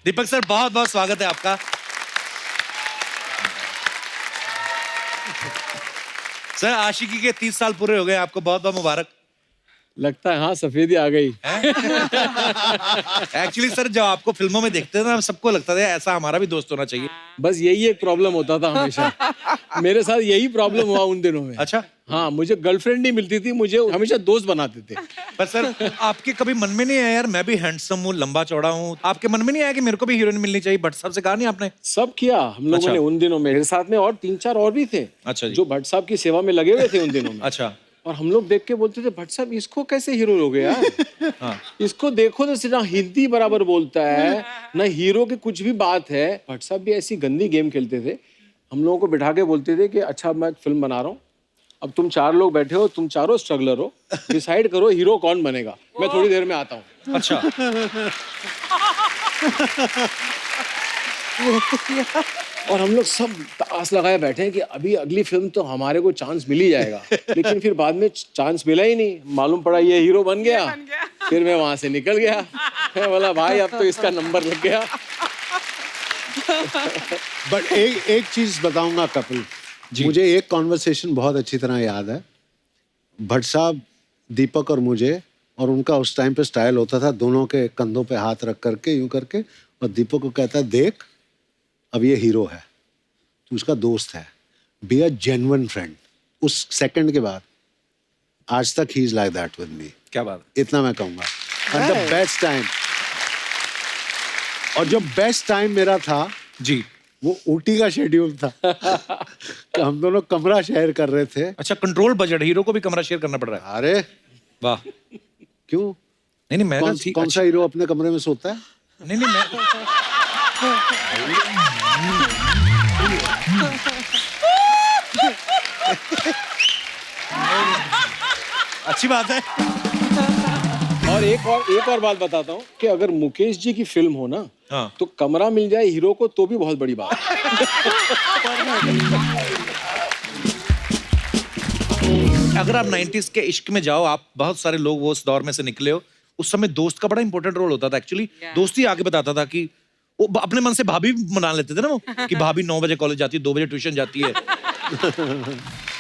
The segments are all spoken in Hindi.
दीपक सर बहुत बहुत स्वागत है आपका। सर आशिकी के 30 साल पूरे हो गए, आपको बहुत बहुत मुबारक। लगता है हाँ सफेदी आ गई। एक्चुअली सर जब आपको फिल्मों में देखते थे ना सबको लगता था ऐसा हमारा भी दोस्त होना चाहिए। बस यही एक प्रॉब्लम होता था हमेशा। मेरे साथ यही प्रॉब्लम हुआ उन दिनों में। अच्छा। हाँ, मुझे गर्लफ्रेंड नहीं मिलती थी, मुझे हमेशा दोस्त बनाते थे। पर सर आपके कभी मन में नहीं आया यार मैं भी हैंडसम हूँ, लंबा चौड़ा हूँ, आपके मन में नहीं आया कि मेरे को भी हीरोइन मिलनी चाहिए? भट्ट साहब से कहा नहीं आपने? सब किया हम लोगों अच्छा। ने उन दिनों में। मेरे साथ में और 3-4 और भी थे। अच्छा जी। जो भट्ट साहब की सेवा में लगे हुए थे उन दिनों में। अच्छा। और हम लोग देख के बोलते थे भट्ट साहब इसको कैसे हीरो हो गया यार। हाँ। इसको देखो तो ना हिंदी बराबर बोलता है ना हीरो की कुछ भी बात है। भट्ट साहब भी ऐसी गंदी गेम खेलते थे। हम लोगों को बिठा के बोलते थे कि अच्छा मैं एक फिल्म बना रहा हूँ, अब तुम 4 लोग बैठे हो, तुम चारों स्ट्रगलर हो, डिसाइड करो हीरो कौन बनेगा, मैं थोड़ी देर में आता हूँ। अच्छा। और हम लोग सब आस लगाए बैठे हैं कि अभी अगली फिल्म तो हमारे को चांस मिल ही जाएगा। लेकिन फिर बाद में चांस मिला ही नहीं, मालूम पड़ा ये हीरो बन गया। फिर मैं वहां से निकल गया। मैं बोला भाई अब तो इसका नंबर लग गया। बट एक चीज बताऊंगा कपिल, मुझे एक कॉन्वर्सेशन बहुत अच्छी तरह याद है। भट्ट साहब, दीपक और मुझे, और उनका उस टाइम पे स्टाइल होता था दोनों के कंधों पे हाथ रख करके यूं करके, और दीपक को कहता है देख अब ये हीरो है, तू उसका दोस्त है, बी अ जेन्युइन फ्रेंड। उस सेकंड के बाद आज तक he is like that with me. क्या बात। इतना मैं कहूंगा। एंड द बेस्ट टाइम, और जो बेस्ट टाइम मेरा था जी वो ऊटी का शेड्यूल था। तो हम दोनों कमरा शेयर कर रहे थे। अच्छा, कंट्रोल बजट, हीरो को भी कमरा शेयर करना पड़ रहा है। अरे वाह। क्यों? नहीं मैं कौन सा हीरो अपने कमरे में सोता है? नहीं मैं अच्छी बात है। और एक और बात बताता हूँ कि अगर मुकेश जी की फिल्म हो ना, हाँ। तो कमरा मिल जाए हीरो को तो भी बहुत बड़ी बात है। अगर आप 90s के इश्क में जाओ, आप बहुत सारे लोग वो उस दौर में से निकले हो, उस समय दोस्त का बड़ा इंपॉर्टेंट रोल होता था। एक्चुअली दोस्त ही आगे बताता था कि वो अपने मन से भाभी मना लेते थे ना वो, कि भाभी 9 बजे कॉलेज जाती है, 2 बजे ट्यूशन जाती है।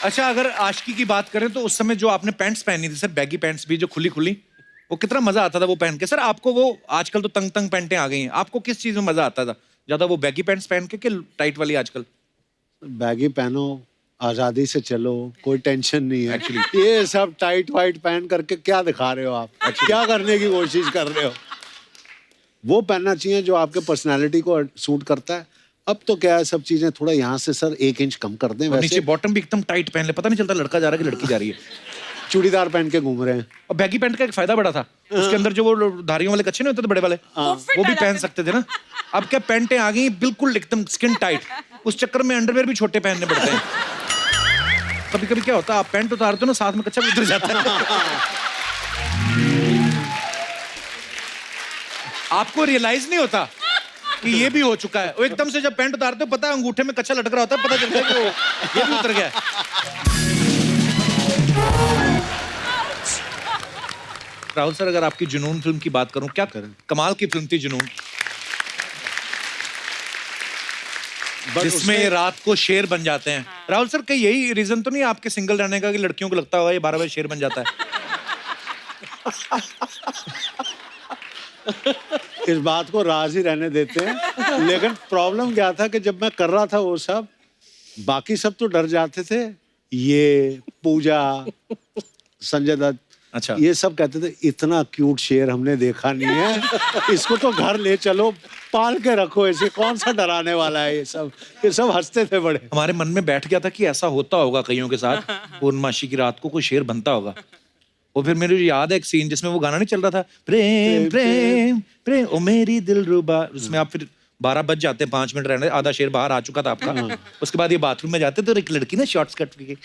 अच्छा, अगर आशिकी की बात करें तो उस समय जो आपने पैंट्स पहनी थी सर, बैगी पैंट्स भी जो खुली खुली, वो कितना मजा आता था वो पहन के। सर आपको वो आजकल तो तंग तंग पैंटें आ गई हैं, आपको किस चीज में मजा आता था ज्यादा, वो बैगी पैंट्स पहन के कि टाइट वाली आजकल? बैगी पहनो, आजादी से चलो, कोई टेंशन नहीं है। एक्चुअली ये सब टाइट वाइट पहन करके क्या दिखा रहे हो आप? क्या करने की कोशिश कर रहे हो? वो पहनना चाहिए जो आपके पर्सनालिटी को सूट करता है। अब तो क्या है, सब चीजें थोड़ा यहाँ से सर 1 इंच कम कर दें। नीचे बॉटम भी एकदम टाइट पहन ले, पता नहीं चलता लड़का जा रहा है कि लड़की जा रही है। चूड़ीदार पहन के घूम रहे हैं। और बैगी पैंट का एक फायदा बड़ा था, उसके अंदर जो वो धारियों वाले कच्छे नहीं होते थे बड़े वाले, वो भी पहन सकते थे ना। अब क्या पैंटें आ गई बिल्कुल एकदम स्किन टाइट, उस चक्कर में अंडरवेयर भी छोटे पहनने पड़ते हैं। कभी कभी क्या होता है, आप पैंट उतारते हो ना, साथ में कच्चा भी उतर जाता है। आपको रियलाइज नहीं होता कि ये भी हो चुका है। वो एकदम से जब पैंट उतारते हो, पता है अंगूठे में कच्चा लटक रहा होता है, पता चलता है कि वो ये भी उतर गया है। राहुल सर, अगर आपकी जुनून फिल्म की बात करूं, क्या कमाल की फिल्म थी जुनून, जिसमें रात को शेर बन जाते हैं। राहुल सर, कहीं यही रीजन तो नहीं आपके सिंगल रहने का कि लड़कियों को लगता होगा ये 12 बजे शेर बन जाता है? इस बात को राज ही रहने देते हैं। लेकिन प्रॉब्लम क्या था कि जब मैं कर रहा था वो सब, बाकी सब तो डर जाते थे। ये पूजा, संजय दत्त, अच्छा, ये सब कहते थे इतना क्यूट शेर हमने देखा नहीं है, इसको तो घर ले चलो, पाल के रखो, ऐसे कौन सा डराने वाला है। ये सब हंसते थे बड़े। हमारे मन में बैठ गया था कि ऐसा होता होगा कईयों के साथ, पूर्णमासी की रात को कोई शेर बनता होगा। और फिर मेरे याद है एक सीन जिसमें वो गाना नहीं चल रहा था, प्रेम प्रेम प्रेम ओ मेरी दिलरुबा, उसमें आप फिर 12 बज जाते हैं, 5 मिनट रहने, आधा शेर बाहर आ चुका था आपका। उसके बाद ये बाथरूम में जाते तो एक लड़की ना शॉर्ट्स कट के,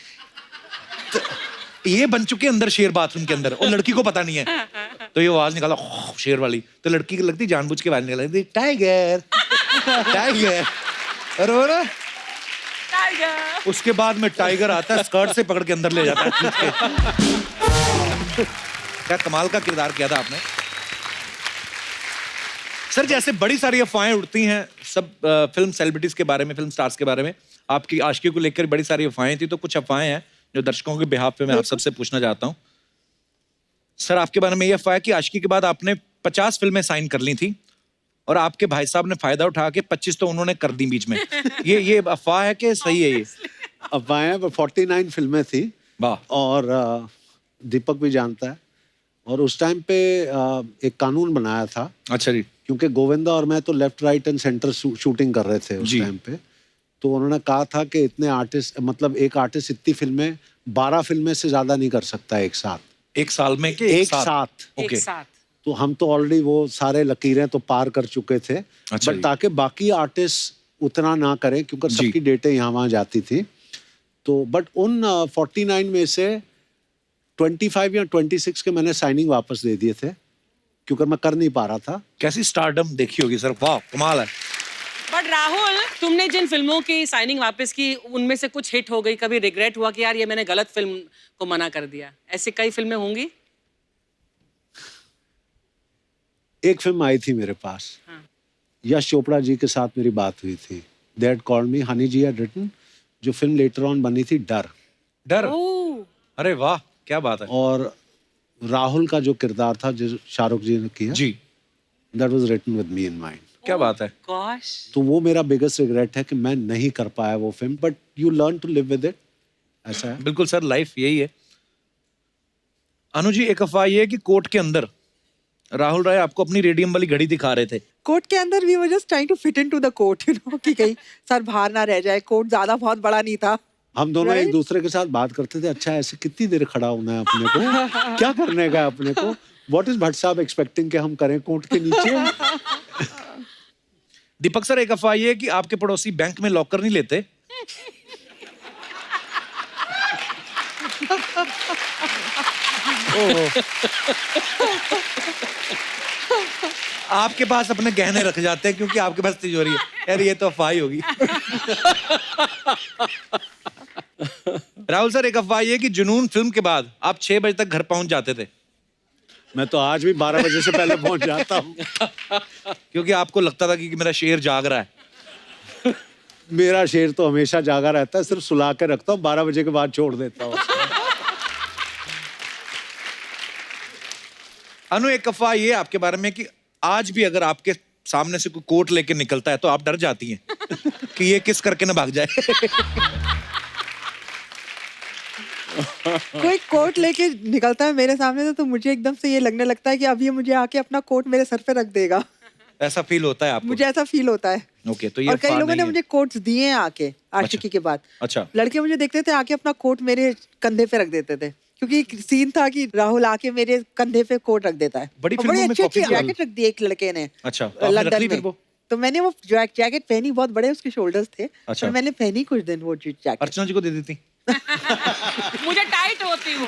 ये बन चुके अंदर शेर बाथरूम के अंदर, और लड़की को पता नहीं है, तो ये आवाज निकाला शेर वाली, तो लड़की की लगती जानबूझ के आवाज निकालती टाइगर टाइगर, और वो ना टाइगर, उसके बाद में टाइगर आता है, स्कर्ट से पकड़ के अंदर ले जाता है। क्या कमाल का किरदार किया था आपने। सर जैसे बड़ी सारी अफवाहें उड़ती हैं सब फिल्म सेलिब्रिटीज के बारे में, फिल्म स्टार्स के बारे में, आपकी आशिकी को लेकर बड़ी सारी अफवाहें थी, तो कुछ अफवाहें हैं जो दर्शकों के बिहाफ पे मैं आप सबसे पूछना चाहता हूँ। सर आपके बारे में ये अफवाह है कि आशिकी के बाद आपने 50 फिल्में साइन कर ली थी और आपके भाई साहब ने फायदा उठा के 25 तो उन्होंने कर दी बीच में। ये अफवाह है कि सही है ये? अफवाहें 49 फिल्में थी। वाह। और दीपक भी जानता है। और उस टाइम पे एक कानून बनाया था। अच्छा जी। क्योंकि गोविंदा और मैं तो left right and centre shooting कर रहे थे उस टाइम पे। तो उन्होंने कहा था कि इतने आर्टिस्ट, मतलब एक आर्टिस्ट इतनी फिल्में 12 फिल्में से ज्यादा नहीं कर सकता एक साथ, एक साल में? एक साथ। ओके। तो हम तो ऑलरेडी वो सारे लकीरें तो पार कर चुके थे। अच्छा बट ताकि बाकी आर्टिस्ट उतना ना करें, क्योंकि सबकी डेटें यहाँ वहाँ जाती थी। तो बट उन 49 में से 25 या 26 के मैंने साइनिंग वापस दे दिए थे, क्योंकि मैं कर नहीं पा रहा था। कैसी स्टारडम देखी होगी सर, वाह कमाल है। बट राहुल, तुमने जिन फिल्मों की साइनिंग वापस की उनमें से कुछ हिट हो गई, कभी रिग्रेट हुआ कि यार ये मैंने गलत फिल्म को मना कर दिया? ऐसी कई फिल्में होंगी। एक फिल्म आई थी मेरे पास, यश चोपड़ा जी के साथ मेरी बात हुई थी। They had called me, Honey ji had written, जो फिल्म लेटर ऑन बनी थी डर। अरे वाह क्या बात है। और राहुल का जो किरदार था जो शाहरुख जी ने किया जी, that was written with me in mind. क्या बात है। गॉश। तो वो मेरा बिगेस्ट रिग्रेट है कि मैं नहीं कर पाया वो film, but you learn to live with it. ऐसा है। बिल्कुल सर, लाइफ यही है। अनु जी, एक अफवाह ये है कि कोर्ट के अंदर राहुल राय आपको अपनी रेडियम वाली घड़ी दिखा रहे थे। कोर्ट के अंदर we were just trying to fit into the court, you know, कि कहीं सर बाहर ना रह जाए। कोर्ट ज्यादा बहुत बड़ा नहीं था। हम दोनों Right? एक दूसरे के साथ बात करते थे, अच्छा ऐसे कितनी देर खड़ा होना है अपने को, क्या करने का है अपने को, व्हाट इज भट्ट साहब एक्सपेक्टिंग कि हम करें कोर्ट के नीचे। दीपक सर, एक अफवाह ये है कि आपके पड़ोसी बैंक में लॉकर नहीं लेते। आपके पास अपने गहने रख जाते हैं क्योंकि आपके पास तिजोरी है। यार ये तो अफवाह ही होगी। राहुल सर, एक अफवाह ये है कि जुनून फिल्म के बाद आप 6 बजे तक घर पहुंच जाते थे। मैं तो आज भी 12 बजे से पहले पहुंच जाता हूँ। क्योंकि आपको लगता था कि मेरा शेर जाग रहा है। मेरा शेर तो हमेशा जागा रहता है, सिर्फ सुला के रखता हूँ, 12 बजे के बाद छोड़ देता हूँ। अनु, एक अफवाह ये है आपके बारे में कि आज भी अगर आपके सामने से कोई कोट लेके निकलता है तो आप डर जाती हैं कि ये किस करके ना भाग जाए। कोई कोट लेके निकलता है मेरे सामने तो मुझे एकदम से ये लगने लगता है कि अब ये मुझे आके अपना कोट मेरे सर पे रख देगा। ऐसा फील होता है आपको? मुझे ऐसा फील होता है। ओके, तो ये और कई अफवाह लोगों नहीं ने है। मुझे कोट्स दिए हैं आके आशिकी के बाद। अच्छा। लड़के मुझे देखते थे आके अपना कोट मेरे कंधे पे रख देते थे, क्योंकि एक सीन था कि राहुल आके मेरे कंधे पे कोट रख देता है। बड़ी और फिल्मों में अच्छी कॉफी अच्छी जैकेट रख दी एक लड़के ने। अच्छा, तो आपने रख लंदन ली फिर में। वो? तो मैंने वो जैकेट पहनी, बहुत बड़े उसके शोल्डर्स थे। अच्छा। पर मैंने पहनी कुछ दिन वो जैकेट। अर्चना जी को दे देती। मुझे टाइट होती हूँ।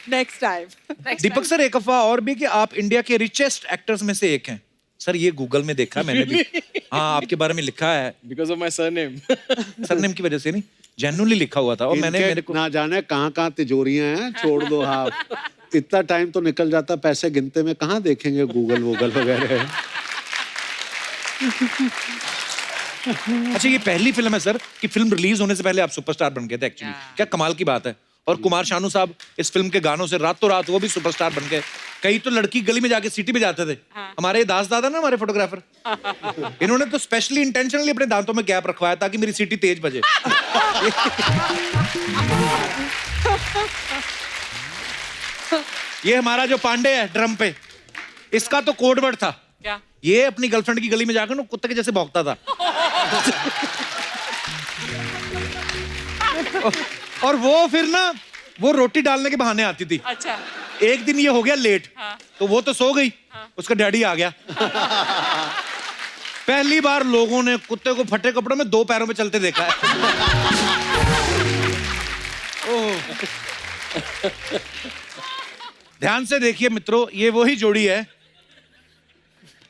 Next time. दीपक सर, एक अफवाह और भी कि आप इंडिया के रिचेस्ट एक्टर्स में से एक हैं। सर ये गूगल में देखा मैंने भी। हाँ, आपके बारे में लिखा है। Because of my surname. Surname की वजह से नहीं, जेन्युइनली लिखा हुआ था। और मैंने इनके मेरे को ना जाने कहाँ तिजोरियां हैं, छोड़ दो आप। इतना टाइम तो निकल जाता पैसे गिनते में, कहाँ देखेंगे गूगल वगैरह। अच्छा, ये पहली फिल्म है सर कि फिल्म रिलीज होने से पहले आप सुपरस्टार बन गए थे एक्चुअली। क्या कमाल की बात है। और कुमार शानू साहब इस फिल्म के गानों से रातों रात वो भी सुपरस्टार बन गए। कई तो लड़की गली में जाके सीटी पे जाते थे। हमारे दास दादा ना, हमारे फोटोग्राफर, इन्होंने तो स्पेशली इंटेंशनली अपने दांतों में गैप रखवाया ताकि मेरी सीटी तेज बजे। ये हमारा जो पांडे है ड्रम पे, इसका तो कोड वर्ड था। क्या? ये अपनी गर्लफ्रेंड की गली में जाकर ना कुत्ते के जैसे भौंकता था। और वो फिर ना वो रोटी डालने के बहाने आती थी। अच्छा। एक दिन ये हो गया लेट, तो वो तो सो गई, उसका डैडी आ गया। पहली बार लोगों ने कुत्ते को फटे कपड़ों में 2 पैरों में चलते देखा है। ओह। ध्यान से देखिए मित्रों, ये वही जोड़ी है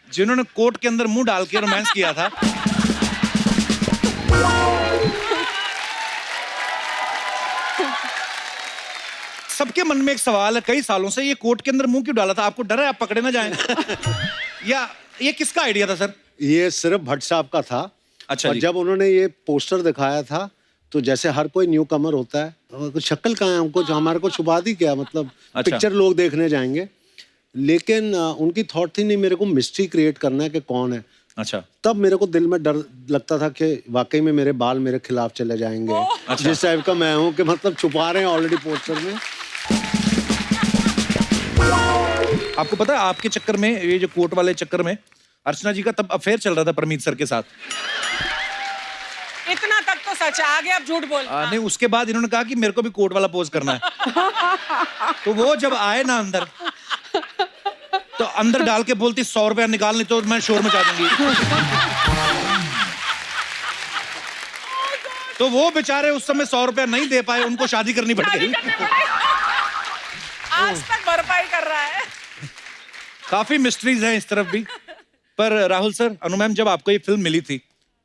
जिन्होंने कोर्ट के अंदर मुंह डाल के रोमांस किया था। सबके सबके मन में एक सवाल है कई सालों से, ये कोट के अंदर मुंह क्यों डाला था? आपको डर है आप पकड़े ना जाएं? या ये किसका आइडिया था सर? ये सिर्फ भट्ट साहब का था। अच्छा और जी। जब उन्होंने ये पोस्टर दिखाया था तो जैसे हर कोई न्यू कमर होता है, शक्ल कहाँ है हमको, जो हमारे को छुपा दी क्या, मतलब अच्छा। पिक्चर लोग देखने जाएंगे। लेकिन उनकी थॉट थी नहीं मेरे को मिस्ट्री क्रिएट करना है कि कौन है। अच्छा। तब मेरे को दिल में डर लगता था कि वाकई में मेरे बाल मेरे खिलाफ चले जाएंगे। अच्छा। जिस टाइप का मैं हूँ कि मतलब छुपा रहे हैं ऑलरेडी पोस्टर में। आपको पता है आपके चक्कर में, ये जो कोट वाले चक्कर में, अर्चना जी का तब अफेयर चल रहा था परमीत सर के साथ। इतना तक तो सच है, आगे आप झूठ बोल। नहीं, उसके बाद इन्होंने कहा कि मेरे को भी कोट वाला पोज करना है। तो वो जब आए ना अंदर, तो अंदर डाल के बोलती 100 रुपया निकाल, नहीं तो मैं शोर मचा दूंगी। तो वो बेचारे उस समय 100 रुपया नहीं दे पाए, उनको शादी करनी पड़ गई। आज तक भरपाई कर रहा है। काफी मिस्ट्रीज हैं इस तरफ भी। पर राहुल सर, अनु मैम, जब आपको ये फिल्म मिली थी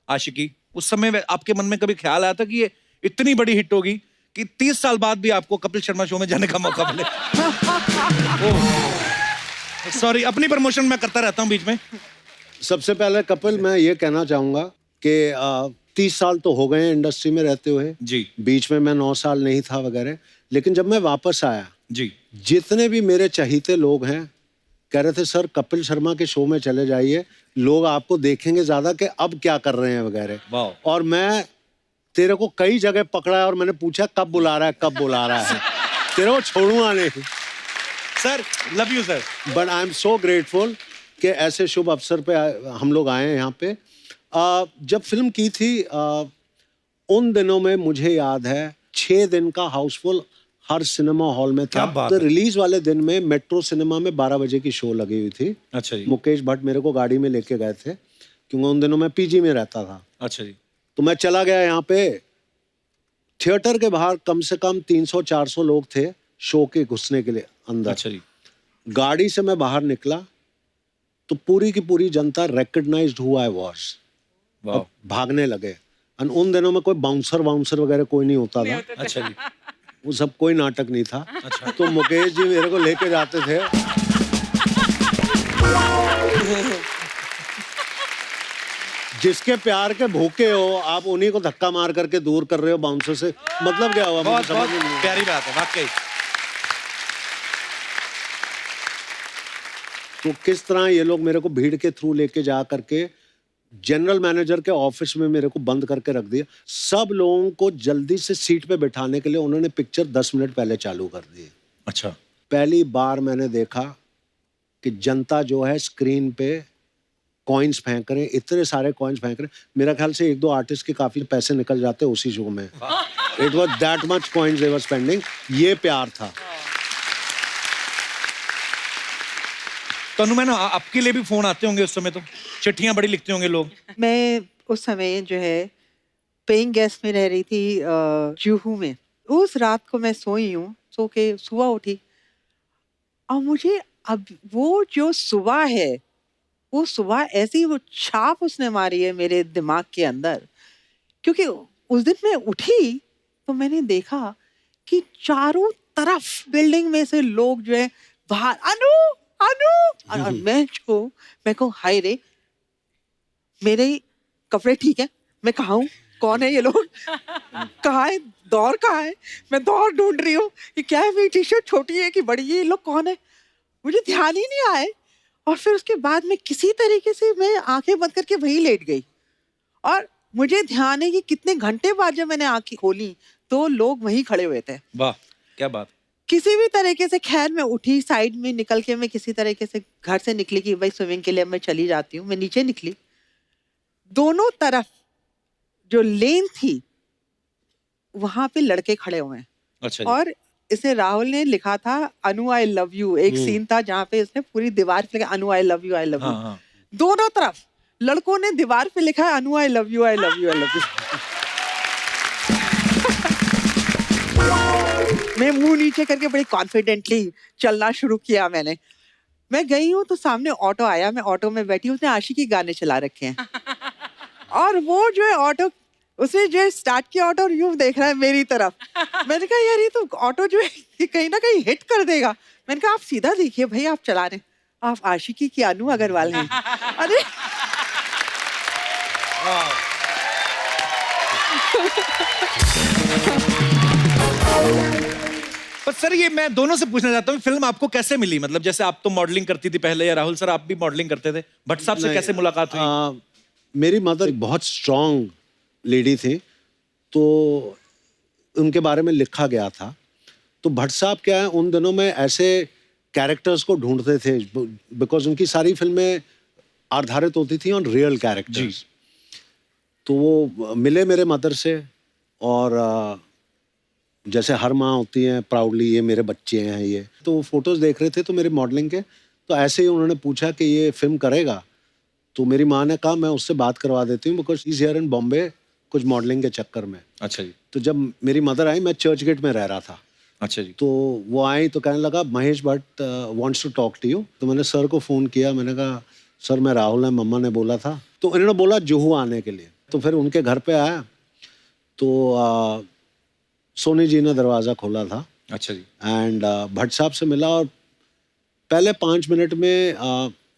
आशिकी, उस समय आपके मन में कभी ख्याल आया था कि ये इतनी बड़ी हिट होगी कि 30 साल बाद भी आपको कपिल शर्मा शो में जाने का मौका मिले? सॉरी, अपनी प्रमोशन मैं करता रहता हूँ बीच में। सबसे पहले कपिल, मैं ये कहना चाहूंगा कि 30 साल तो हो गए हैं इंडस्ट्री में रहते हुए जी। बीच में मैं 9 साल नहीं था वगैरह। लेकिन जब मैं वापस आया, जी। जितने भी मेरे चहीते लोग हैं कह रहे थे सर कपिल शर्मा के शो में चले जाइए, लोग आपको देखेंगे ज्यादा कि अब क्या कर रहे हैं वगैरह। वाह। और मैं तेरे को कई जगह पकड़ा है और मैंने पूछा कब बुला रहा है, कब बुला रहा है। तेरे को छोड़ूंगा नहीं sir, love you sir. But I am so grateful कि ऐसे शुभ अवसर पे हम लोग आए हैं यहाँ पे। जब फिल्म की थी उन दिनों में मुझे याद है 6 दिन का हाउसफुल हर सिनेमा हॉल में क्या था। बात तो है। रिलीज वाले दिन में मेट्रो सिनेमा में 12 बजे की शो लगी हुई थी। अच्छा जी। मुकेश भट्ट मेरे को गाड़ी में लेके गए थे क्योंकि उन दिनों मैं पीजी में रहता था। अच्छा जी। तो मैं चला गया यहाँ पे, थिएटर के बाहर कम से कम 300-400 लोग थे शो के घुसने के लिए अंदर। अच्छा जी। गाड़ी से मैं बाहर निकला तो पूरी की पूरी जनता रिकग्नाइज्ड हु आई वाज। वाह। भागने लगे। और उन दिनों में कोई बाउंसर वगैरह कोई नहीं होता था। अच्छा जी। वो सब कोई नाटक नहीं था। अच्छा। तो मुकेश जी मेरे को लेके जाते थे। जिसके प्यार के भूखे हो आप उन्हीं को धक्का मार करके दूर कर रहे हो बाउंसर से, मतलब क्या हुआ? मुझे बहुत समझ बहुत में नहीं आया। प्यारी बात है वाकई। तो किस तरह ये लोग मेरे को भीड़ के थ्रू लेके जा करके जनरल मैनेजर के ऑफिस में मेरे को बंद करके रख दिया। सब लोगों को जल्दी से सीट पे बैठाने के लिए उन्होंने पिक्चर 10 मिनट पहले चालू कर दी। अच्छा। पहली बार मैंने देखा कि जनता जो है स्क्रीन पे कॉइन्स फेंक रहे हैं, इतने सारे कॉइन्स फेंक रहे हैं। मेरा ख्याल से 1-2 आर्टिस्ट के काफी पैसे निकल जाते उसी शो में। It was that much coins they were spending. ये प्यार था। तो अनु मैम, आपके लिए भी फोन आते होंगे उस समय, तो चिट्ठियां बड़ी लिखते होंगे लोग। मैं उस समय जो है पेइंग गेस्ट में रह रही थी जुहू में। उस रात को मैं सोई हूँ, सो के सुबह उठी और मुझे अब वो जो सुबह है, वो सुबह ऐसी वो छाप उसने मारी है मेरे दिमाग के अंदर। क्योंकि उस दिन मैं उठी तो मैंने देखा कि चारों तरफ बिल्डिंग में से लोग जो है बाहर अनु अनु, और मैं कहूँ हाय रे, मेरे कपड़े ठीक है, मैं कहाँ हूँ, कौन है ये लोग, कहाँ है, दौर कहाँ है, मैं दौर ढूंढ रही हूँ कि क्या है, मेरी टी शर्ट छोटी है कि बड़ी है, ये लोग कौन है, मुझे ध्यान ही नहीं आए। और फिर उसके बाद में किसी तरीके से मैं आंखें बंद करके वहीं लेट गई। और मुझे ध्यान है कि कितने घंटे बाद जब मैंने आंखें खोली तो लोग वहीं खड़े हुए थे। वाह, क्या बात। किसी भी तरीके से खैर मैं उठी, साइड में निकल के मैं किसी तरीके से घर से निकली कि भाई स्विमिंग के लिए मैं चली जाती हूँ। मैं नीचे निकली, दोनों तरफ जो लेन थी वहां पे लड़के खड़े हुए हैं। अच्छा जी। और इसे राहुल ने लिखा था अनु आई लव यू। एक सीन था जहाँ पे उसने पूरी दीवार पे लिखा Anu I love you, I love you. हाँ, हाँ। दोनों तरफ लड़कों ने दीवार पे लिखा है Anu I love you, I love you, I love you. मैं मुंह नीचे करके बड़ी कॉन्फिडेंटली चलना शुरू किया। मैं गई हूँ तो सामने ऑटो आया, मैं ऑटो में बैठी हूँ, उसने आशिकी गाने चला रखे हैं। और वो जो है ऑटो उसने जो है स्टार्ट किया ऑटो और यूं देख रहा है मेरी तरफ। मैंने कहा यार ये तो ऑटो जो है ये कहीं ना कहीं हिट कर देगा। मैंने कहा आप सीधा देखिए भाई, आप चला रहे हैं, आप आशिकी की अनु अग्रवाल हैं। अरे पर सर ये मैं दोनों से पूछना चाहता हूँ, फिल्म आपको कैसे मिली? मतलब जैसे आप तो मॉडलिंग करती थी पहले, या राहुल सर आप भी मॉडलिंग करते थे, भट्ट साहब से नहीं, कैसे मुलाकात हुई? मेरी मदर बहुत स्ट्रांग लेडी थी, तो उनके बारे में लिखा गया था। तो भट्ट साहब क्या है, उन दिनों में ऐसे कैरेक्टर्स को ढूंढते थे, बिकॉज उनकी सारी फिल्में आधारित होती थी ऑन रियल कैरेक्टर्स। तो वो मिले मेरे मदर से, और जैसे हर माँ होती है प्राउडली, ये मेरे बच्चे हैं ये, तो वो फोटोज देख रहे थे तो मेरी मॉडलिंग के, तो ऐसे ही उन्होंने पूछा कि ये फिल्म करेगा। तो मेरी माँ ने कहा मैं उससे बात करवा देती हूँ, because is here in Bombay कुछ मॉडलिंग के चक्कर में। अच्छा जी। तो जब मेरी मदर आई, मैं चर्च गेट में रह रहा था, अच्छा जी। तो वो आई तो कहने लगा Mahesh Bhatt wants to talk to you. तो मैंने सर को फ़ोन किया, मैंने कहा सर मैं राहुल है, मम्मा ने बोला था। तो इन्होंने बोला जुहू आने के लिए। तो फिर उनके घर पे आया, तो सोनी जी ने दरवाज़ा खोला था, अच्छा जी। एंड भट्ट साहब से मिला, और पहले 5 मिनट में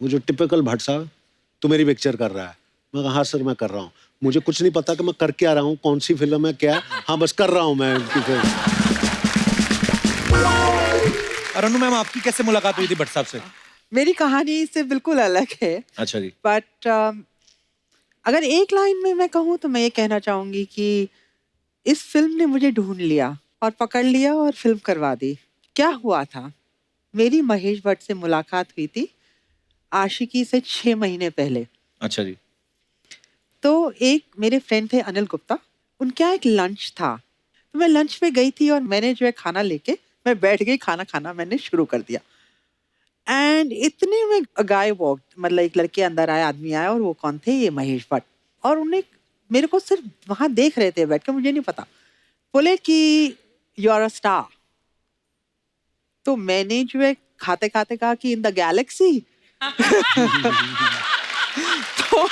वो जो टिपिकल भट्ट साहब, तो मेरी पिक्चर कर रहा है। मैं कहा हाँ सर मैं कर रहा हूँ, मुझे कुछ नहीं पता कि मैं कर क्या रहा हूँ, कौन सी फिल्म है क्या, हाँ बस कर रहा हूँ मैं इनकी फिल्म। और अनु मैम आपकी कैसे मुलाकात हुई थी भट्ट साहब से? मेरी कहानी इससे बिल्कुल अलग है, अच्छा जी। बट अगर एक लाइन में मैं कहूँ तो मैं ये कहना चाहूंगी कि इस फिल्म ने मुझे ढूंढ लिया और पकड़ लिया और फिल्म करवा दी। क्या हुआ था, मेरी महेश भट्ट से मुलाकात हुई थी आशिकी से 6 महीने पहले। अच्छा जी। तो एक मेरे फ्रेंड थे अनिल गुप्ता, उनके यहाँ एक लंच था, तो मैं लंच पे गई थी और मैंने जो है खाना लेके मैं बैठ गई, खाना खाना मैंने शुरू कर दिया। एंड इतने में गाय वॉक, मतलब एक लड़के अंदर आए, आदमी आया, और वो कौन थे, ये महेश भट्ट। और उन्हें मेरे को सिर्फ वहां देख रहे थे बैठ के, मुझे नहीं पता, बोले कि यू आर अ स्टार। तो मैंने जो है खाते खाते कहा कि इन द गैलेक्सी। तो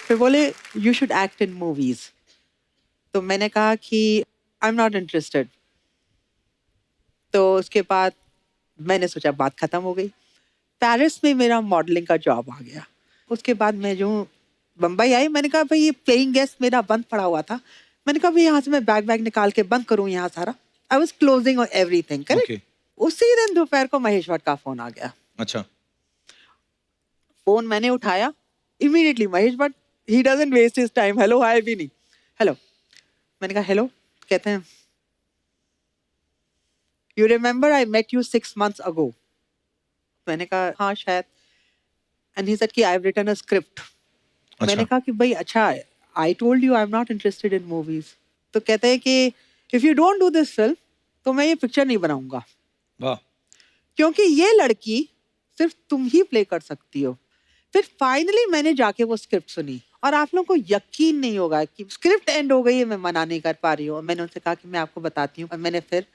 फिर बोले you should act in movies. तो मैंने कहा कि आई एम नॉट इंटरेस्टेड। तो उसके बाद मैंने सोचा बात खत्म हो गई। पेरिस में मेरा मॉडलिंग का जॉब आ गया। उसके बाद मैं जो बम्बई आई, मैंने कहा भाई ये प्लेइंग गेस्ट मेरा बंद पड़ा हुआ था, मैंने कहा भाई यहाँ से मैं बैग निकाल के बंद करूँ यहाँ सारा। I was closing everything, correct. उसी दिन दोपहर को महेश भट्ट का फोन आ गया। अच्छा। फोन मैंने उठाया, immediately Mahesh Bhatt, he doesn't waste his time, hello hi भी नहीं, हेलो। मैंने कहा हेलो, कहते हैं you remember I met you 6 months ago। मैंने कहा हाँ शायद। एंड ही सेड कि I have written a script. मैंने कहा कि भाई अच्छा, I told you I am not interested in movies. तो कहते हैं कि if you don't do this film तो मैं ये पिक्चर नहीं बनाऊंगा, वाह। क्योंकि ये लड़की सिर्फ तुम ही प्ले कर सकती हो। फिर फाइनली मैंने जाके वो स्क्रिप्ट सुनी, और आप लोगों को यकीन नहीं होगा कि स्क्रिप्ट एंड हो गई है, मैं मना नहीं कर पा रही हूँ। मैंने उनसे कहा कि मैं आपको बताती हूँ, और मैंने फिर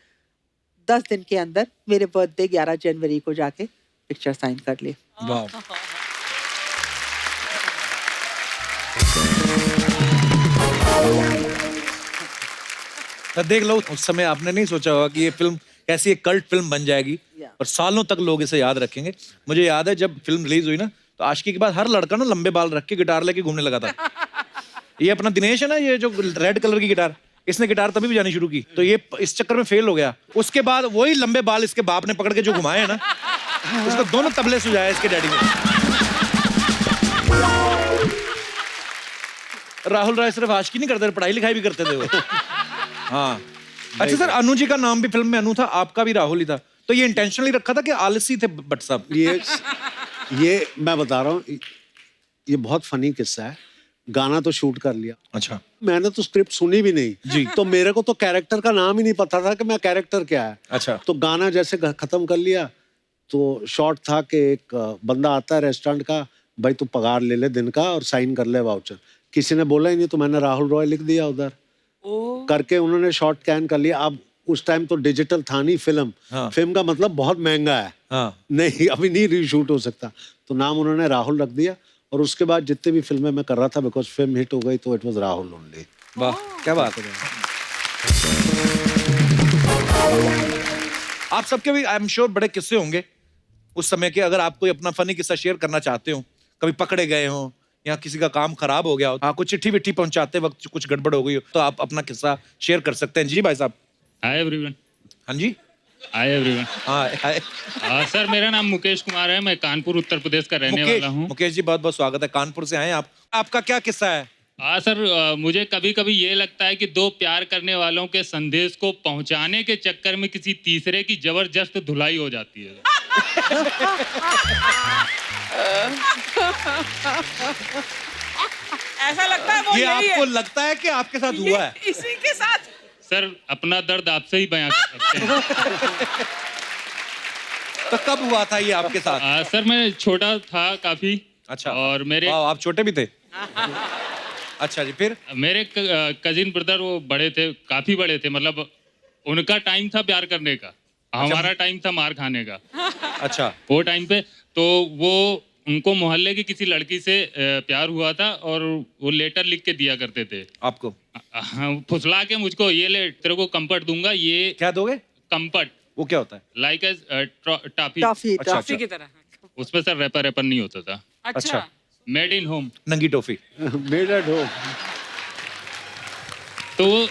10 दिन के अंदर मेरे बर्थडे 11 जनवरी को जाके पिक्चर साइन कर ली। वाह। तो देख लो, उस समय आपने नहीं सोचा होगा कि ये फिल्म कैसी एक कल्ट फिल्म बन जाएगी और सालों तक लोग इसे याद रखेंगे। मुझे याद है जब फिल्म रिलीज हुई ना, तो आशिकी के बाद हर लड़का ना लंबे बाल रख के गिटार लेके घूमने लगा था। ये अपना दिनेश है ना, ये जो रेड कलर की गिटार, इसने गिटार तभी बजानी शुरू की, तो ये इस चक्कर में फेल हो गया। उसके बाद वही लंबे बाल इसके बाप ने पकड़ के जो घुमाए हैं ना, उसको दोनों तबले सुझाए इसके डैडी ने। राहुल राय सिर्फ आशिकी नहीं करते थे, पढ़ाई लिखाई भी करते थे वो। हाँ। अच्छा सर, अनु जी का नाम भी फिल्म में अनु था, आपका भी राहुल ही था, तो ये इंटेंशनली रखा था कि आलसी थे भट्ट साहब? ये मैं बता रहा हूँ, ये बहुत फनी किस्सा है। गाना तो शूट कर लिया। अच्छा। मैंने तो स्क्रिप्ट सुनी भी नहीं जी। तो मेरे को तो कैरेक्टर का नाम ही नहीं पता था कि मैं कैरेक्टर क्या है। अच्छा। तो गाना जैसे खत्म कर लिया, तो शॉर्ट था कि एक बंदा आता है रेस्टोरेंट का, भाई तू पगार ले ले दिन का और साइन कर ले वाउचर। किसी ने बोला ही नहीं, तो मैंने राहुल रॉय लिख दिया उधर करके, उन्होंने शॉर्ट कैन कर लिया। अब उस टाइम तो डिजिटल था नहीं फिल्म। हाँ। फिल्म का मतलब बहुत महंगा है। हाँ नहीं अभी नहीं रीशूट हो सकता, तो नाम उन्होंने राहुल रख दिया। और उसके बाद जितने भी फिल्में मैं कर रहा था, बिकॉज फिल्म हिट हो गई तो इट वाज राहुल ओनली। वाह क्या बात है। आप सबके भी आई एम श्योर बड़े किस्से होंगे उस समय के। अगर आप कोई अपना फनी किस्सा शेयर करना चाहते हो, कभी पकड़े गए हो या किसी का काम खराब हो गया हो, हाँ, कुछ चिट्ठी विट्ठी पहुंचाते वक्त कुछ गड़बड़ हो गई हो, तो आप अपना किस्सा शेयर कर सकते हैं। जी भाई साहब। Hi everyone. हाँ जी। Hi everyone. हाँ सर मेरा नाम मुकेश कुमार है, मैं कानपुर उत्तर प्रदेश का रहने वाला हूँ। मुकेश जी बहुत बहुत स्वागत है, कानपुर से आए आप। आपका क्या किस्सा है? हाँ सर, मुझे कभी कभी ये लगता है कि दो प्यार करने वालों के संदेश को पहुंचाने के चक्कर में किसी तीसरे की जबरदस्त धुलाई हो जाती है। ऐसा लगता है वो ये यही आपको है। लगता है कि आपके साथ हुआ है? इसी के साथ। सर अपना दर्द आपसे ही बयां कर सकते हैं। तो कब हुआ था ये आपके साथ? सर मैं छोटा था काफी। अच्छा। और मेरे आप छोटे भी थे? अच्छा जी, फिर? मेरे कजिन ब्रदर वो बड़े थे, काफी बड़े थे, मतलब उनका टाइम था प्यार करने का, हमारा टाइम था मार खाने का। अच्छा। वो टाइम पे तो वो उनको मोहल्ले की किसी लड़की से प्यार हुआ था और वो लेटर लिख के दिया करते थे आपको? फुसला के मुझको, ये ले तेरे को कंफर्ट दूंगा, ये क्या दोगे? कंफर्ट। वो क्या होता है? Like as toffee. टॉफी अच्छा, टॉफी की तरह। उसमें सर रैपर नहीं होता था। अच्छा। Made in home. नंगी टॉफी। Made at home. तो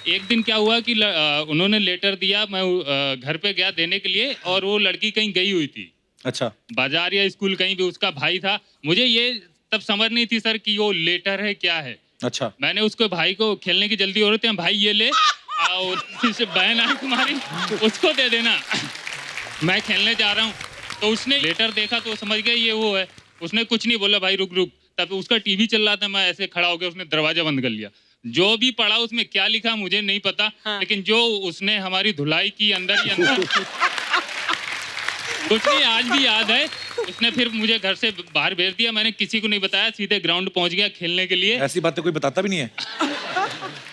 एक दिन क्या हुआ कि उन्होंने लेटर दिया, मैं घर पे गया देने के लिए, और वो लड़की कहीं गई हुई थी, अच्छा। बाजार या स्कूल कहीं भी, उसका भाई था। मुझे ये तब समझ नहीं थी सर कि वो लेटर है क्या है। अच्छा। मैंने उसको भाई को खेलने की जल्दी हो रही थी, भाई ये ले, और बहन आई तुम्हारी उसको दे देना, मैं खेलने जा रहा हूँ। तो उसने लेटर देखा तो समझ गया ये वो है। उसने कुछ नहीं बोला, भाई रुक रुक। तब उसका टीवी चल रहा था, मैं ऐसे खड़ा हो गया, उसने दरवाजा बंद कर लिया। जो भी पढ़ा उसमें क्या लिखा मुझे नहीं पता, हाँ। लेकिन जो उसने हमारी धुलाई की अंदर ही अंदर कुछ नहीं, आज भी याद है। उसने फिर मुझे घर से बाहर भेज दिया, मैंने किसी को नहीं बताया, सीधे ग्राउंड पहुंच गया खेलने के लिए। ऐसी बातें कोई बताता भी नहीं है।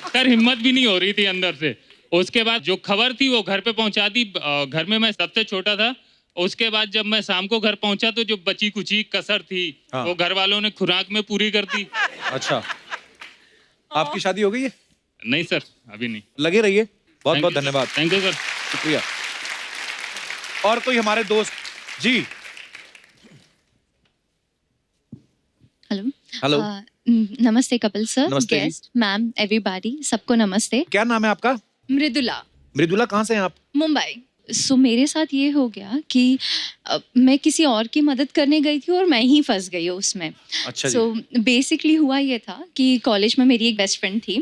सर हिम्मत भी नहीं हो रही थी अंदर से। उसके बाद जो खबर थी वो घर पे पहुंचा दी। घर में मैं सबसे छोटा था। उसके बाद जब मैं शाम को घर पहुंचा तो जो बची कुची कसर थी, हाँ। वो घर वालों ने खुराक में पूरी कर दी। अच्छा। आपकी शादी हो गई है? नहीं सर, अभी नहीं। लगे रहिए। बहुत बहुत धन्यवाद। Thank you sir. शुक्रिया। और कोई हमारे दोस्त? जी हेलो। हेलो। नमस्ते कपिल सर, नमस्ते जी। गेस्ट मैम, एवरीबॉडी, सबको नमस्ते। क्या नाम है आपका? मृदुला, मृदुला, कहाँ से हैं आप? मुंबई। सो मेरे साथ ये हो गया कि मैं किसी और की मदद करने गई थी और मैं ही फंस गई हूँ उसमें। अच्छा जी। सो बेसिकली हुआ ये था कि कॉलेज में मेरी एक बेस्ट फ्रेंड थी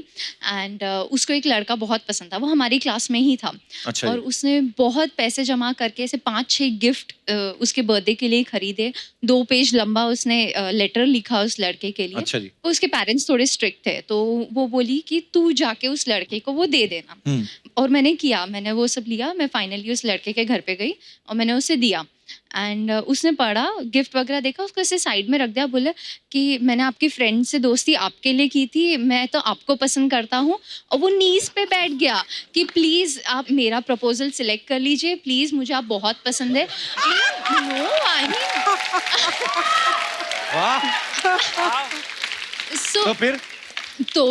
एंड उसको एक लड़का बहुत पसंद था, वो हमारी क्लास में ही था। अच्छा और जी। उसने बहुत पैसे जमा करके ऐसे 5-6 गिफ्ट उसके बर्थडे के लिए खरीदे। 2 पेज लंबा उसने लेटर लिखा उस लड़के के लिए। अच्छा जी। उसके पेरेंट्स थोड़े स्ट्रिक्ट थे, तो वो बोली कि तू जाके उस लड़के को वो दे देना। और मैंने किया, मैंने वो सब लिया। मैं फाइनली उस लड़के के घर पे गई और मैंने उसे दिया एंड उसने पढ़ा, गिफ्ट वगैरह देखा, उसको ऐसे साइड में रख दिया। बोला कि मैंने आपकी फ्रेंड से दोस्ती आपके लिए की थी, मैं तो आपको पसंद करता हूँ। और वो नीज पे बैठ गया कि प्लीज़ आप मेरा प्रपोजल सिलेक्ट कर लीजिए, प्लीज़ मुझे आप बहुत पसंद है। नो आई वाह। सो तो फिर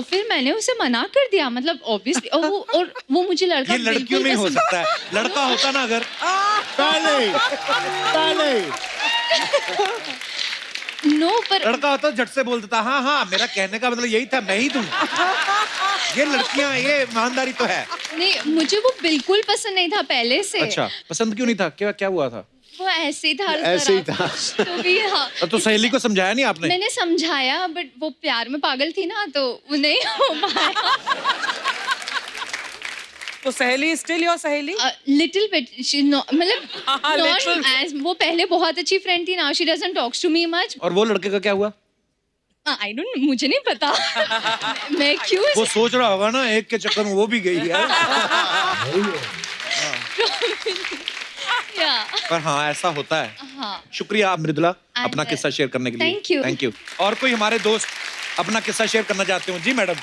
फिर मैंने उसे मना कर दिया, मतलब ऑब्वियसली। और वो मुझे लड़का ये लड़कियों में ही हो सकता है, लड़का होता ना अगर। पहले नो पर लड़का होता झट से बोल देता हाँ हाँ, मेरा कहने का मतलब यही था, मैं ही दूं। ये लड़कियां, ये ईमानदारी तो है। नहीं, मुझे वो बिल्कुल पसंद नहीं था पहले से। अच्छा, पसंद क्यों नहीं था? क्या क्या हुआ था? वो ऐसे ही था, हर ऐसे ही तरफ। था। तो भी हाँ, तो सहेली को समझाया नहीं आपने? मैंने समझाया बट वो प्यार में पागल थी ना, तो वो नहीं हो पाया। तो सहेली स्टिल योर सहेली? लिटिल बिट, मतलब हाँ, not little. as, वो पहले बहुत अच्छी फ्रेंड थी, now she doesn't talks to me much. और वो लड़के का क्या हुआ? आई डोंट, मुझे नहीं पता। मैं क्यों वो सोच रहा होगा ना, एक के चक्कर में वो भी गई है। या पर हाँ, ऐसा होता है। हाँ। शुक्रिया मृदुला, And, अपना किस्सा शेयर करने के लिए। thank you. Thank you. और कोई हमारे दोस्त अपना किस्सा शेयर करना चाहते हो? जी मैडम।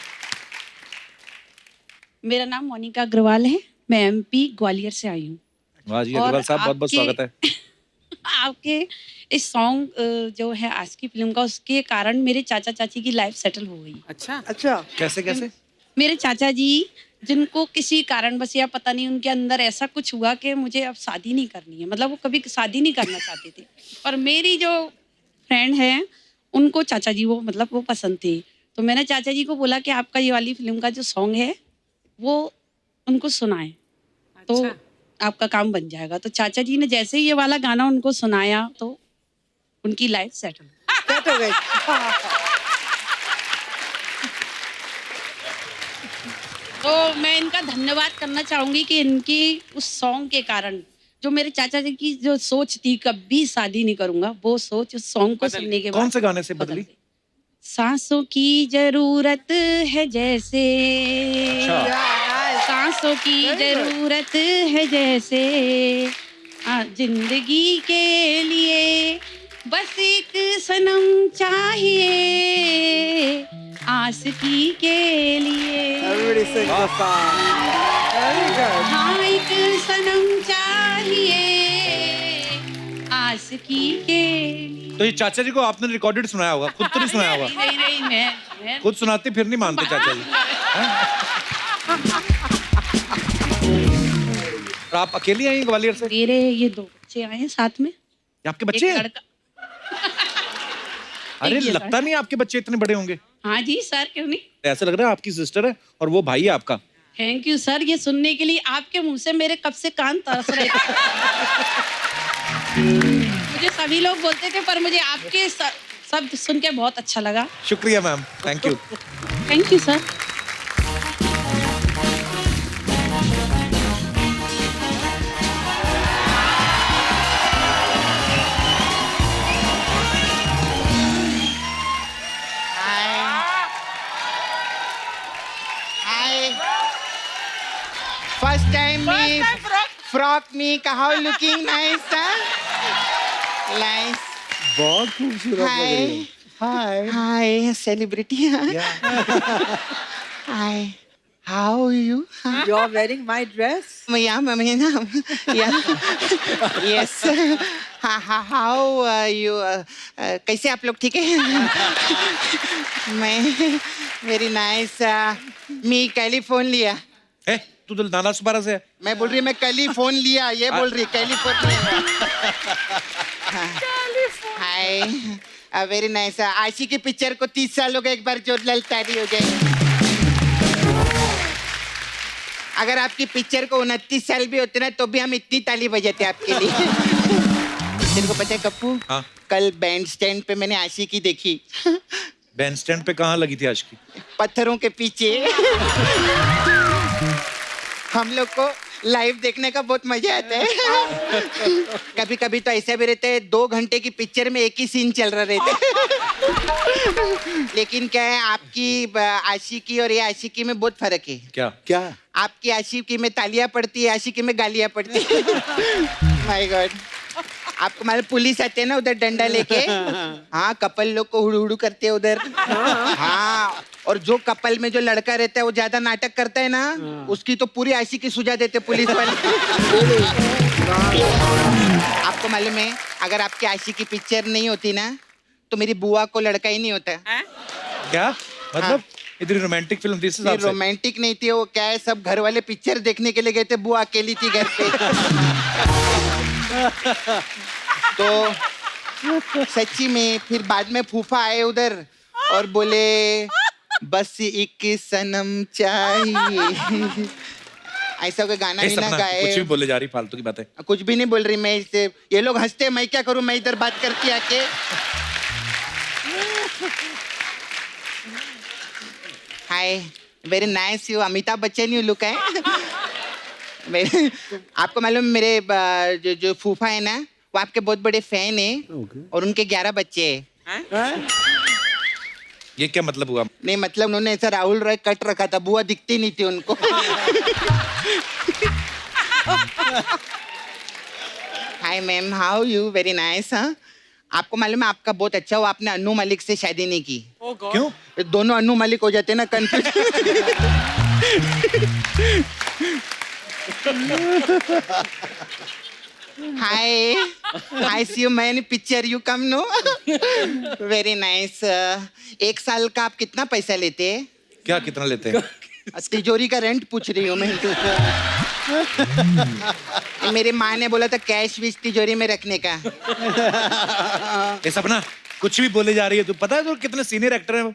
मेरा नाम मोनिका अग्रवाल है, मैं एमपी ग्वालियर से आई हूँ। वाह जी, और अग्रवाल साहब बहुत बहुत आपके- स्वागत है। आपके इस सॉन्ग जो है आज की फिल्म का, उसके कारण मेरे चाचा चाची की लाइफ सेटल हो गई। अच्छा अच्छा कैसे कैसे? मेरे चाचा जी, जिनको किसी कारणवश या पता नहीं उनके अंदर ऐसा कुछ हुआ कि मुझे अब शादी नहीं करनी है, मतलब वो कभी शादी नहीं करना चाहते थे, पर मेरी जो फ्रेंड है उनको चाचा जी वो मतलब वो पसंद थे। तो मैंने चाचा जी को बोला कि आपका ये वाली फिल्म का जो सॉन्ग है वो उनको सुनाएं तो आपका काम बन जाएगा। तो चाचा जी ने जैसे ही ये वाला गाना उनको सुनाया तो उनकी लाइफ सेटल। सेट हो गई। तो मैं इनका धन्यवाद करना चाहूंगी कि इनकी उस सॉन्ग के कारण जो मेरे चाचा जी की जो सोच थी कभी शादी नहीं करूंगा, वो सोच उस सॉन्ग को सुनने के बाद कौन से गाने से बदली? गई। सांसों की जरूरत है जैसे, सांसों की जरूरत है जैसे, जिंदगी के लिए बस एक सनम चाहिए, आशिकी के लिए। Everybody sing the song. Very good. हाँ, एक सनम चाहिए, आशिकी के लिए। तो ये चाचा जी को आपने रिकॉर्डेड सुनाया होगा, खुद तो नहीं सुनाया होगा? नहीं नहीं, मैं खुद सुनाते फिर नहीं मानते चाचा जी। और आप अकेली आई हैं ग्वालियर से? मेरे ये 2 बच्चे आए हैं साथ में। ये आपके बच्चे एक हैं? लड़का। अरे एक ये लगता नहीं आपके बच्चे इतने बड़े होंगे। हाँ जी सर, क्यों नहीं। ऐसा लग रहा है आपकी सिस्टर है और वो भाई है आपका। थैंक यू सर, ये सुनने के लिए आपके मुंह से मेरे कब से कान तरस रहे थे। मुझे सभी लोग बोलते थे, पर मुझे आपके शब्द सुन के बहुत अच्छा लगा। शुक्रिया ma'am, thank you. Thank you sir. First time me frock me how looking nice nice बहुत खूबसूरत लग रही hi hi celebrity hi how are you You are wearing my dress. yeah mami yeah yes how you कैसे आप लोग ठीक है मैं very nice me कैलिफोर्निया ए, तू तो नाना सुपारा से है। मैं बोल रही मैं कल ही फोन लिया, ये बोल रही कैलिफोर्निया। Hi very nice. आशी की पिक्चर को 30 साल हो गए, एक बार जोरदार ताली हो जाए। अगर आपकी पिक्चर को 29 साल भी होते ना तो भी हम इतनी ताली बजाते आपके लिए। तेरे को पता है कप्पू, हाँ। कल बैंड स्टैंड पे मैंने आशी की देखी। बैंड स्टैंड पे कहाँ लगी थी आज की? पत्थरों के पीछे। हम लोग को लाइव देखने का बहुत मजा आता है। कभी कभी तो ऐसा भी रहता है 2 घंटे की पिक्चर में एक ही सीन चल रहा रहता है। लेकिन क्या है, आपकी आशिकी और ये आशिकी में बहुत फर्क है। क्या? क्या? आपकी आशिकी में तालियां पड़ती है, आशिकी में गालियां पड़ती है। My God. आपको मालूम पुलिस आते हैं ना उधर डंडा लेके, हाँ कपल लोग को हुड़ू हुड़ू करते हैं उधर। हाँ, और जो कपल में जो लड़का रहता है वो ज्यादा नाटक करता है ना, उसकी तो पूरी आशिकी सुझा देते पुलिस वाले। आपको मालूम है, अगर आपकी आशिकी पिक्चर नहीं होती ना तो मेरी बुआ को लड़का ही नहीं होता। क्या मतलब? इतनी रोमांटिक फिल्म थी इस हिसाब से? रोमांटिक नहीं थी वो, क्या है सब घर वाले पिक्चर देखने के लिए गए थे, बुआ अकेली थी घर पे। तो सच्ची में फिर बाद में फूफा आए उधर और बोले बस एक सनम चाहिए। ऐसा कोई गाना भी ना सपना, गाए। कुछ भी बोले जा रही फालतू की बातें। कुछ भी नहीं बोल रही मैं इससे, ये लोग हंसते मैं क्या करूं, मैं इधर बात करती आके। Hi very nice you, Amitabh Bachchan you look है। आपको मालूम मेरे जो फूफा है ना वो आपके बहुत बड़े फैन है और उनके 11 बच्चे हैं। ये क्या मतलब हुआ? नहीं मतलब उन्होंने ऐसा राहुल रॉय कट रखा था, बुआ दिखती नहीं थी उनको। Hi ma'am how you, very nice. हाँ, आपको मालूम है आपका बहुत अच्छा हुआ आपने अन्नू मलिक से शादी नहीं की। क्यों? दोनों अन्नू मलिक हो जाते ना, confuse. Hi I see you man picture you come no very nice 1 साल का आप कितना पैसा लेते हैं क्या कितना लेते हैं? तिजोरी का रेंट पूछ रही हूँ मैं मेरी माँ ने बोला था कैश विश तिजोरी में रखने का ये सपना कुछ भी बोले जा रही है, तू पता है तो कितने सीनियर एक्टर हैं वो?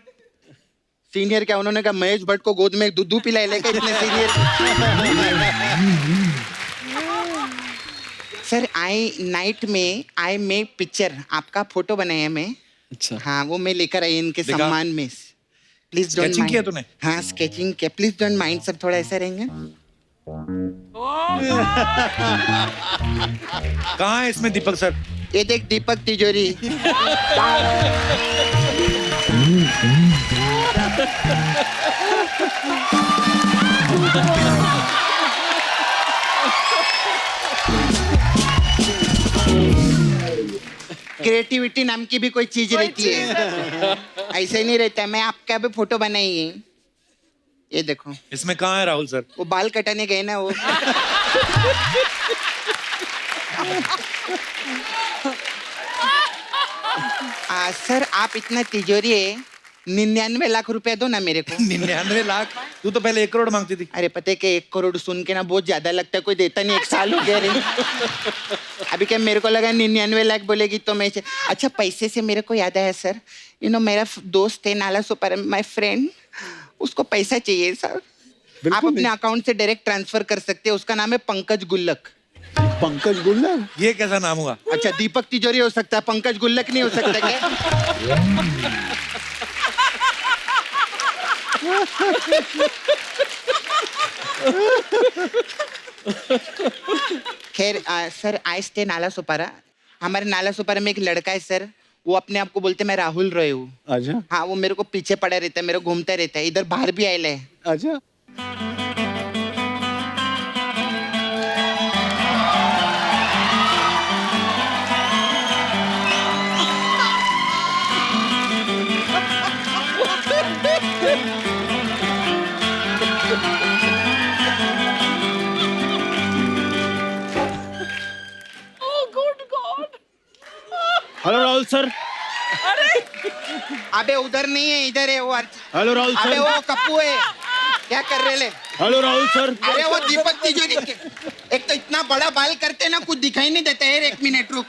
सीनियर क्या उन्होंने कहा महेश भट्ट को गोद में दूध पिला लेगा इतने सीनियर सर आई नाइट में आई मेक पिक्चर आपका फोटो बनाया मैं अच्छा हाँ वो मैं लेकर आई इनके दिखा। सम्मान में प्लीज डोंट Sketching किया तूने? हाँ स्केचिंग किया प्लीज डोंट माइंड सर थोड़ा ऐसा रहेंगे कहाँ है इसमें दीपक सर? ये देख दीपक तिजोरी क्रिएटिविटी नाम की भी कोई चीज रहती है ऐसे नहीं रहता मैं आपका भी फोटो बनाई है ये देखो इसमें कहाँ है राहुल सर? वो बाल कटाने गए ना वो सर आप इतना तिजोरी है 99 लाख रुपया दो ना मेरे को 99 लाख? तू तो पहले 1 करोड़ मांगती थी। अरे पता है कि 1 करोड़ सुन के ना बहुत ज्यादा लगता है कोई देता नहीं 1 साल हो गया रे अभी क्या मेरे को लगा 99 लाख बोलेगी तो मैं अच्छा पैसे से मेरे को याद आया सर यू नो मेरा दोस्त है नाला सुपर माय फ्रेंड उसको पैसा चाहिए सर आप अपने अकाउंट से डायरेक्ट ट्रांसफर कर सकते हैं उसका नाम है पंकज गुल्लक पंकज गुल्लर ये कैसा नाम हुआ? अच्छा दीपक तिजोरी हो सकता है पंकज गुल्लक नहीं हो सकता क्या खैर सर आई स्टे नाला सुपारा हमारे नाला सुपारा में एक लड़का है सर वो अपने आप को बोलते मैं राहुल रॉय हूँ अच्छा हाँ वो मेरे को पीछे पड़ा रहता है मेरे को घूमता रहता है इधर बाहर भी आयल है अच्छा हेलो राहुल सर अबे उधर नहीं है इधर है वो हेलो राहुल अबे सर वो कप्पू है क्या कर रहे ले हेलो राहुल सर अरे वो दीपक तिजोरी एक तो इतना बड़ा बाल करते ना कुछ दिखाई नहीं देता है 1 मिनट रुक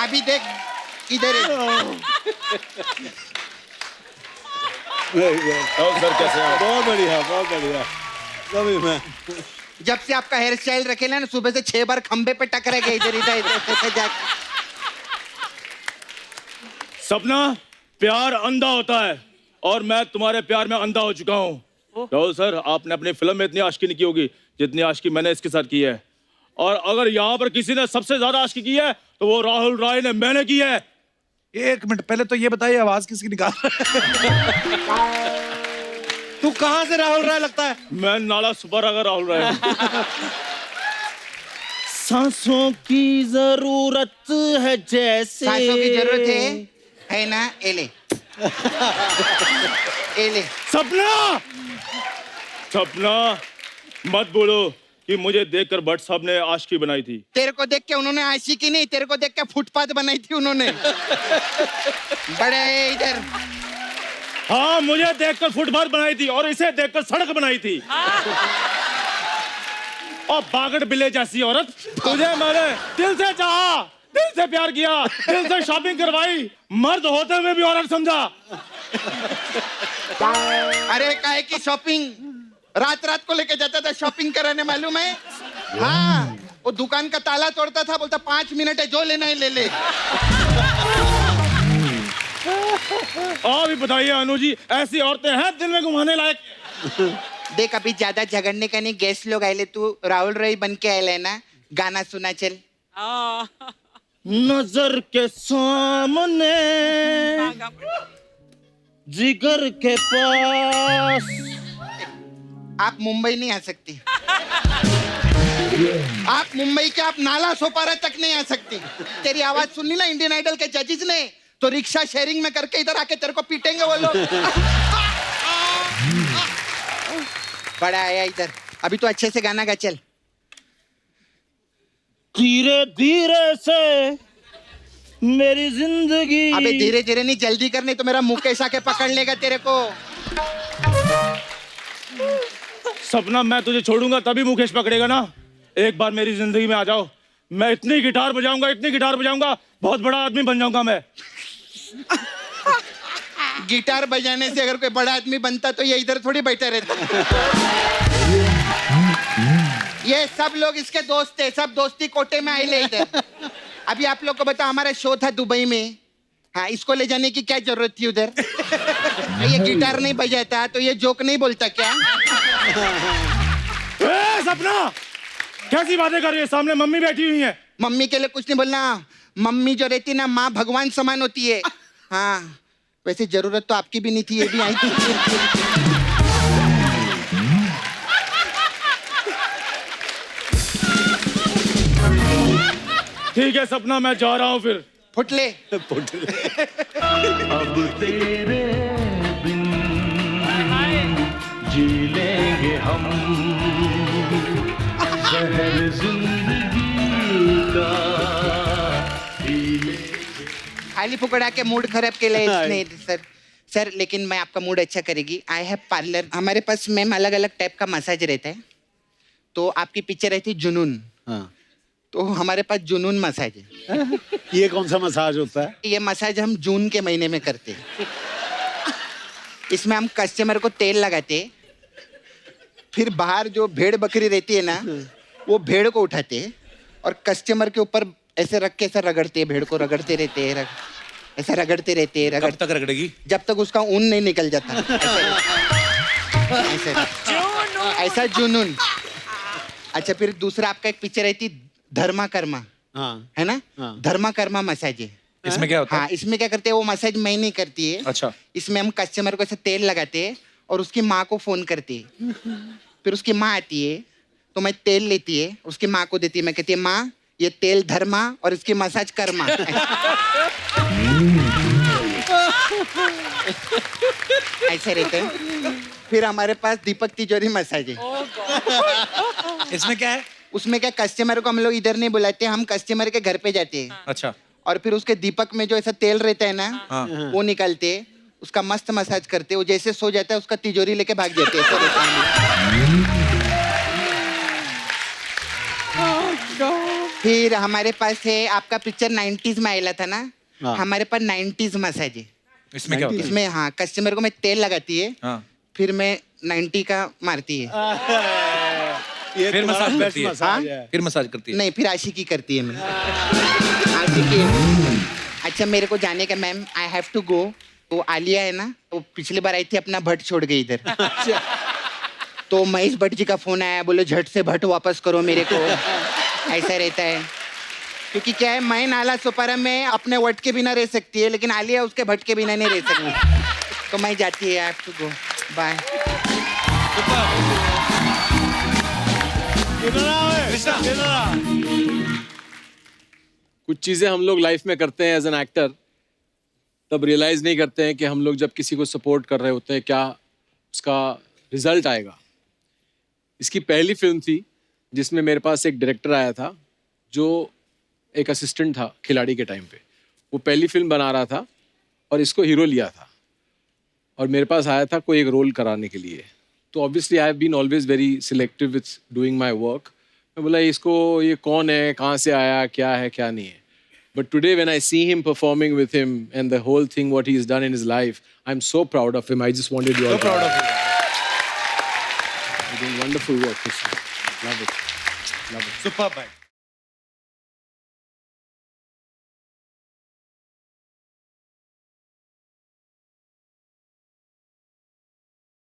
अभी देख इधर है राहुल सर कैसे हैं बहुत बढ़िया कभी मैं जब से आपका हेयर स्टाइल रखेला ना सुबह से 6 बार खंबे पे टकरा गए इधर इधर इधर जाके सपना प्यार अंधा होता है और मैं तुम्हारे प्यार में अंधा हो चुका हूँ राहुल सर आपने अपनी फिल्म में इतनी आशिकी नहीं की होगी जितनी आशिकी मैंने इसके साथ की है और अगर यहाँ पर किसी ने सबसे ज्यादा आशिकी की है तो वो राहुल राय ने मैंने की है 1 मिनट पहले तो ये बताइए आवाज किसकी निकाल रहा है? तू कहाँ से राहुल राय लगता है? मैं नाला सुपर अगर राहुल राय हूं। सांसों की जरूरत है जैसे सांसों की जरूरत है ना एले एले सपना सपना मत बोलो कि मुझे देखकर भट्ट साहब ने आशिकी बनाई थी तेरे को देख के उन्होंने आशिकी नहीं तेरे को देख के फुटपाथ बनाई थी उन्होंने बड़े इधर हाँ मुझे देखकर फुटपाथ बनाई थी और इसे देखकर सड़क बनाई थी और बागड़ बिल्ले जैसी औरत तुझे मैंने दिल से चाहा दिल से प्यार किया दिल से शॉपिंग करवाई मर्द होते हुए भी औरत समझा अरे काहे की शॉपिंग रात रात को लेके जाता था शॉपिंग कराने मालूम है हाँ वो दुकान का ताला तोड़ता था बोलता 5 मिनट है जो लेना है ले ले और भी बताइए अनु जी ऐसी औरतें हैं दिल में घुमाने लायक देख अभी ज्यादा झगड़ने का नहीं गेस्ट लोग आए तू राहुल रॉय बन के आए ना गाना सुना चल नजर के सामने जिगर के पास आप मुंबई नहीं आ सकती आप मुंबई के आप नाला सोपारा तक नहीं आ सकती तेरी आवाज सुननी ना इंडियन आइडल के जजेस ने तो रिक्शा शेयरिंग में करके इधर आके तेरे को पीटेंगे वो लोग। बड़ा आया इधर, अभी तो अच्छे से गाना गा चल। धीरे धीरे से मेरी जिंदगी। अबे धीरे धीरे नहीं, जल्दी कर, नहीं तो मेरा मुकेश आके पकड़ लेगा तेरे को। सपना, मैं तुझे छोड़ूंगा तभी मुकेश पकड़ेगा ना। एक बार मेरी जिंदगी में आ जाओ, मैं इतनी गिटार बजाऊंगा, बहुत बड़ा आदमी बन जाऊंगा मैं। गिटार बजाने से अगर कोई बड़ा आदमी बनता तो ये इधर थोड़ी बैठा रहता। ये सब लोग इसके दोस्त थे, सब दोस्ती कोटे में आए ले इधर। अभी आप लोग को बताओ, हमारा शो था दुबई में, हाँ, इसको ले जाने की क्या जरूरत थी उधर? ये गिटार नहीं बजाता तो ये जोक नहीं बोलता क्या? सपना, कैसी बातें कर रही है? सामने मम्मी बैठी हुई है। मम्मी के लिए कुछ नहीं बोलना। मम्मी जो रहती है ना, माँ भगवान समान होती है। हाँ, वैसे जरूरत तो आपकी भी नहीं थी, ये भी आई थी। ठीक है सपना, मैं जा रहा हूँ फिर। फुटले। अब तेरे बिन जी लेंगे हम, शहर जिंदगी का खाली फुकड़ा के मूड खराब के लिए नहीं सर। सर लेकिन मैं आपका मूड अच्छा करेगी। आई हैव पार्लर, हमारे पास मैम अलग अलग टाइप का मसाज रहता है। तो आपकी पिक्चर रहती है जुनून, हाँ। तो हमारे पास जुनून मसाज है। ये कौन सा मसाज होता है? ये मसाज हम जून के महीने में करते हैं। इसमें हम कस्टमर को तेल लगाते, फिर बाहर जो भेड़ बकरी रहती है ना, वो भेड़ को उठाते और कस्टमर के ऊपर ऐसे रख के ऐसा रगड़ते, भेड़ को रगड़ते रहते हैं, ऐसा रगड़ते रहते हैं। कब तक रगड़ेगी? जब तक उसका ऊन नहीं निकल जाता। ऐसा जुनून। अच्छा, फिर दूसरा आपका एक पिक्चर रहती धर्मा कर्मा, हाँ। है ना? हाँ। धर्मा कर्मा मसाज है। इसमें क्या होता है? हाँ, इसमें क्या करते हैं, वो मसाज मैं नहीं करती है। अच्छा। इसमें हम कस्टमर को ऐसे तेल लगाते हैं और उसकी माँ को फोन करते हैं। फिर उसकी माँ आती है तो मैं तेल लेती है, उसकी माँ को देती है। मैं कहती है, माँ ये तेल धर्मा और इसकी मसाज कर्मा। ऐसे रहते हैं। फिर हमारे पास दीपक तिजोरी मसाज है। इसमें क्या है? उसमें क्या, कस्टमर को हम लोग इधर नहीं बुलाते, हम कस्टमर के घर पे जाते हैं। अच्छा। और फिर उसके दीपक में जो ऐसा तेल रहता है ना, हाँ। वो निकालते, उसका मस्त मसाज करते। वो जैसे सो जाता है उसका तिजोरी लेके भाग जाते हैं। ऐसा रहता है। फिर हमारे पास है, आपका पिक्चर 90s में आया था ना, हाँ। हमारे पास 90s मसाज है। इसमें क्या होता है? इसमें हाँ, कस्टमर को मैं तेल लगाती है, हाँ। फिर मैं 90 का मारती है। ये फिर तुम्हारा मसाज best करती है। मसाज है। फिर मसाज करती है। नहीं, फिर आशिकी करती है मैं। आशिकी। अच्छा, मेरे को जाने का ma'am, I have to go. तो आलिया है ना, वो पिछली बार आई थी, अपना भट्ट छोड़ गई इधर। तो महेश भट्ट जी का फोन आया, बोले झट से भट्ट वापस करो मेरे को। ऐसा रहता है, क्योंकि क्या है, मैं नाला सुपारा में अपने वट के बिना रह सकती है, लेकिन आलिया उसके भट्ट के बिना नहीं रह सकती। तो मैं जाती है, I have to go, bye. कुछ चीज़ें हम लोग लाइफ में करते हैं एज एन एक्टर, तब रियलाइज़ नहीं करते हैं कि हम लोग जब किसी को सपोर्ट कर रहे होते हैं क्या उसका रिजल्ट आएगा। इसकी पहली फिल्म थी जिसमें मेरे पास एक डायरेक्टर आया था जो एक असिस्टेंट था खिलाड़ी के टाइम पे। वो पहली फिल्म बना रहा था और इसको हीरो लिया था और मेरे पास आया था कोई एक रोल कराने के लिए। तो obviously I have been always very selective with doing my work. मैं बोला इसको, ये कौन है, कहाँ से आया, क्या है क्या नहीं है। But today when I see him performing with him and the whole thing what he's done in his life, I'm so proud of him. I just wanted you all So proud of you. You're doing wonderful work, Krishna. Love it. Love it. Superb, man.